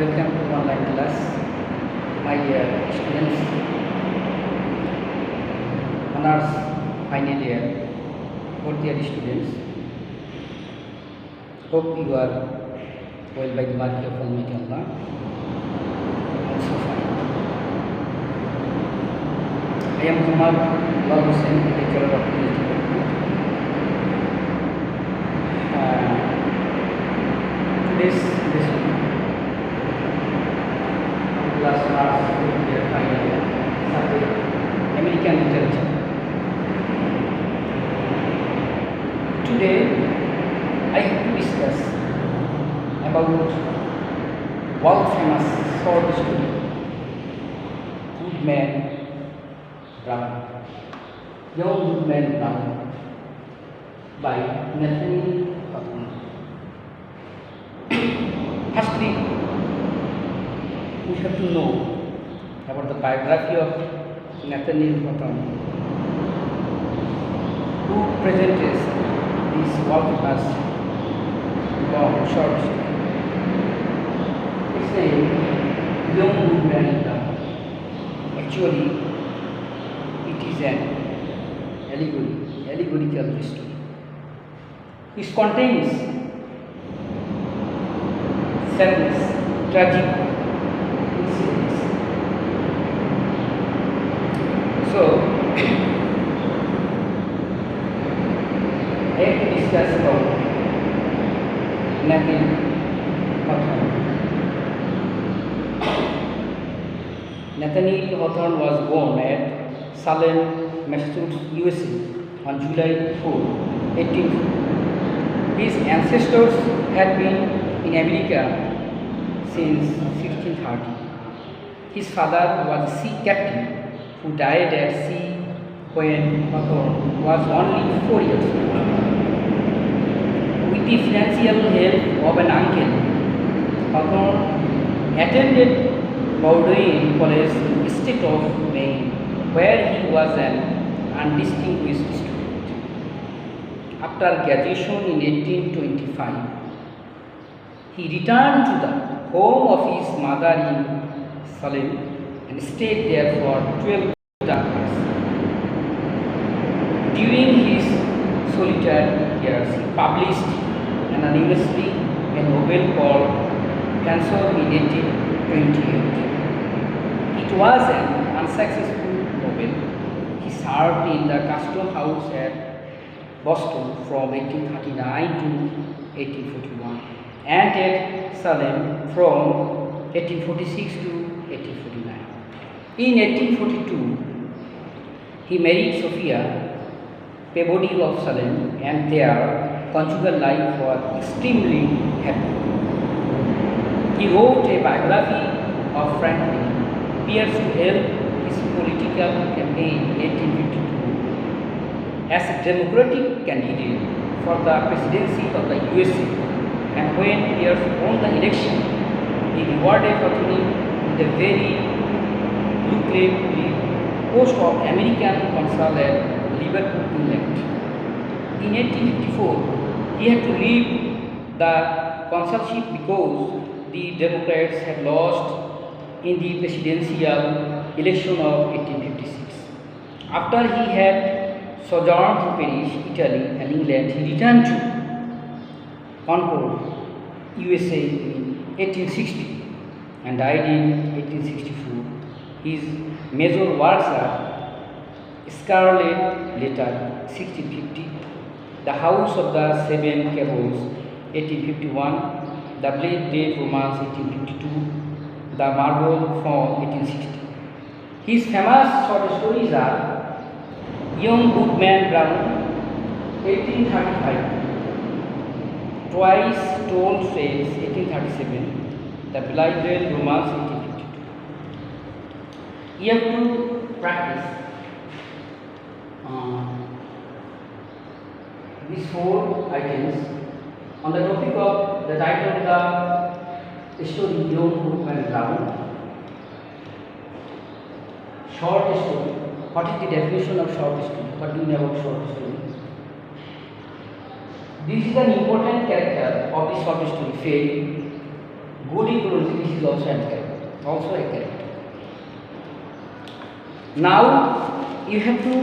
Welcome to online class, my dear students, honors final year, fourth year students. Hope you are well by the mercy of Almighty Allah. Also fine. I am Muhammad Lal Hussain, lecturer of University of today's lesson, class March year final year, subject American literature. Today, I have to discuss about world famous short story, Good Man Brown, Young Good Man Brown, by Nathaniel Hawthorne. Firstly, we have to know about the biography of Nathaniel Hawthorne, who presents this world famous long short story. Its name, Young Good Man Brown. Actually, it is an allegorical story. It contains sadness, tragic incidents. So, I have to discuss about Nathaniel Hawthorne. Nathaniel Hawthorne was born at Salem, Massachusetts, USA on July 4, 1840. His ancestors had been in America since 1630. His father was a sea captain who died at sea when Hawthorne was only 4 years old. With the financial help of an uncle, Hawthorne attended Bowdoin College in the state of Maine, where he was an undistinguished student. After graduation in 1825, he returned to the home of his mother in Salem and stayed there for 12 years. During his solitary years, he published anonymously a novel called Cancer in 1828. It was an unsuccessful novel. He served in the custom house at Boston from 1839 to 1841 and at Salem from 1846 to 1849. In 1842, he married Sophia Peabody of Salem, and their conjugal life was extremely happy. He wrote a biography of Franklin Pierce to help his political campaign in 1852 as a Democratic candidate for the presidency of the USA, and when Pierce won the election, he rewarded Hawthorne with a very lucrative post of American consul at Liverpool, England. In 1854, he had to leave the consulship because the Democrats had lost in the presidential election of 1856. After he had sojourned in Paris, Italy and England, he returned to Concord, USA in 1860 and died in 1864. His major works are Scarlet Letter 1650, The House of the Seven Gables 1851, The Blade Dead Romance 1852, The Marble Fawn 1860. His famous short stories are Young Good Man Brown 1835, Twice Told Tales 1837, The Blade Romance 1852. You have to practice these 4 items on the topic of the title of the story Young Good Man Brown. Short story. What is the definition of short story? What do you know about short story? This is an important character of the short story, Fate. Guli Guruji, this is also a character. Also a character. Now you have to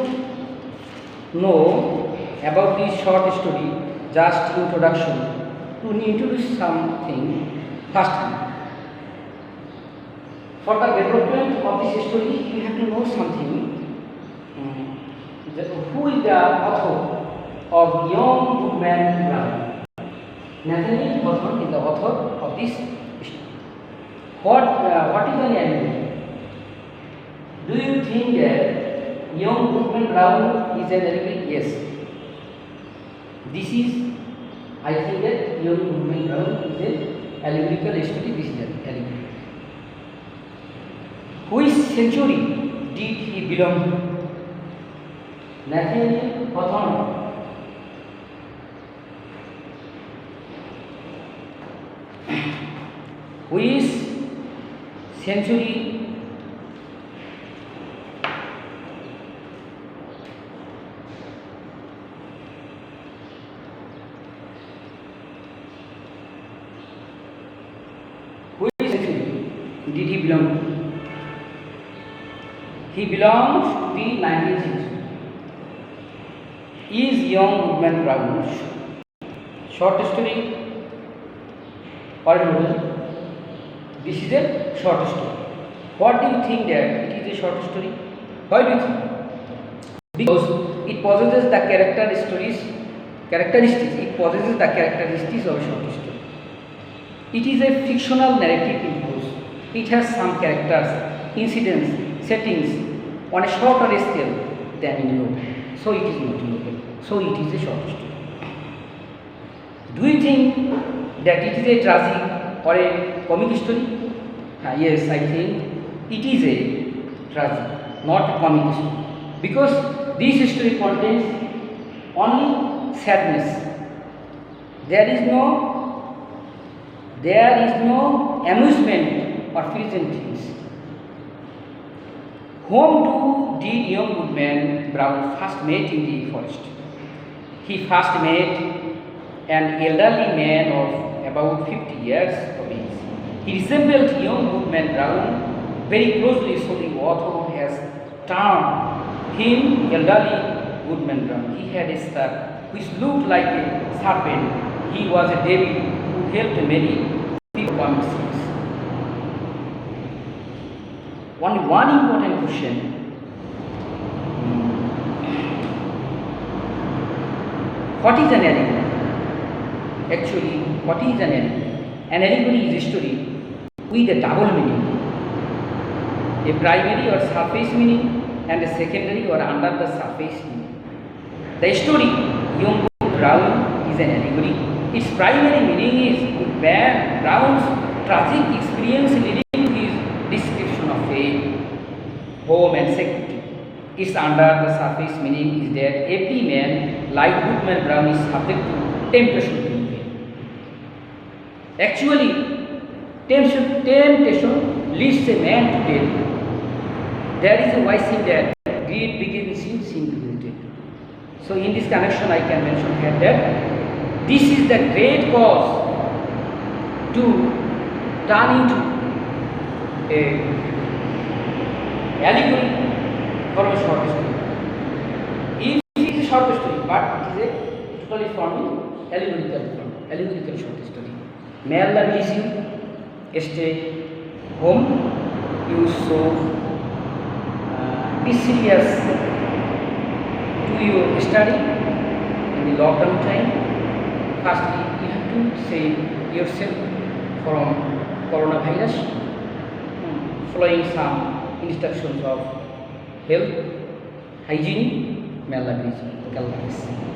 know about this short story, just introduction. To introduce something, first, for the development of this story, you have to know something. Who is the author of Young Woodman Brown? Nathaniel Hawthorne is the author of this story. What is an allegory? Do you think that Young Woodman Brown is an allegory? Yes. This is, I think that Young Woodman Brown is an allegorical story. This is an allegory. Which century did he belong to? Nathaniel Hawthorne. Which century did he belong to? He belongs to the 19th century. Is Young Woodman Brown short story or novel? This is a short story. What do you think that it is a short story? Why do you think? Because it possesses the characteristics. It possesses the characteristics of a short story. It is a fictional narrative in prose. It has some characters, incidents, settings on a shorter scale than in novel. So it is not a novel. So it is a short story. Do you think that it is a tragic or a comic story? Yes, I think it is a tragic, not a comic story. Because this story contains only sadness. There is no amusement or pleasant things. Whom did Young Woodman Brown first met in the forest? He first met an elderly man of about 50 years of age. He resembled Young Woodman Brown very closely, so the author has termed him elderly Woodman Brown. He had a staff which looked like a serpent. He was a devil who helped many people commit sins. Only one important question. What is an allegory? Actually, what is an allegory? An allegory is a story with a double meaning. A primary or surface meaning and a secondary or under the surface meaning. The story Young Brown is an allegory. Its primary meaning is Brown's tragic experience leading to his description of faith, home and security. Its under the surface meaning is that every man, like Woodman Brown, is subject to temptation to evil. Actually, temptation leads a man to death. There is a wise saying that greed begins in sin begins death. So, in this connection, I can mention here that this is the great cause to turn into a allegory for a short story. If it is a short story, but it is a totally forming allegorical short story. May Allah bless you. Stay home. You should be serious to your study in the lockdown time. Firstly, you have to save yourself from coronavirus, following some instructions of health, hygiene. May Allah bless you.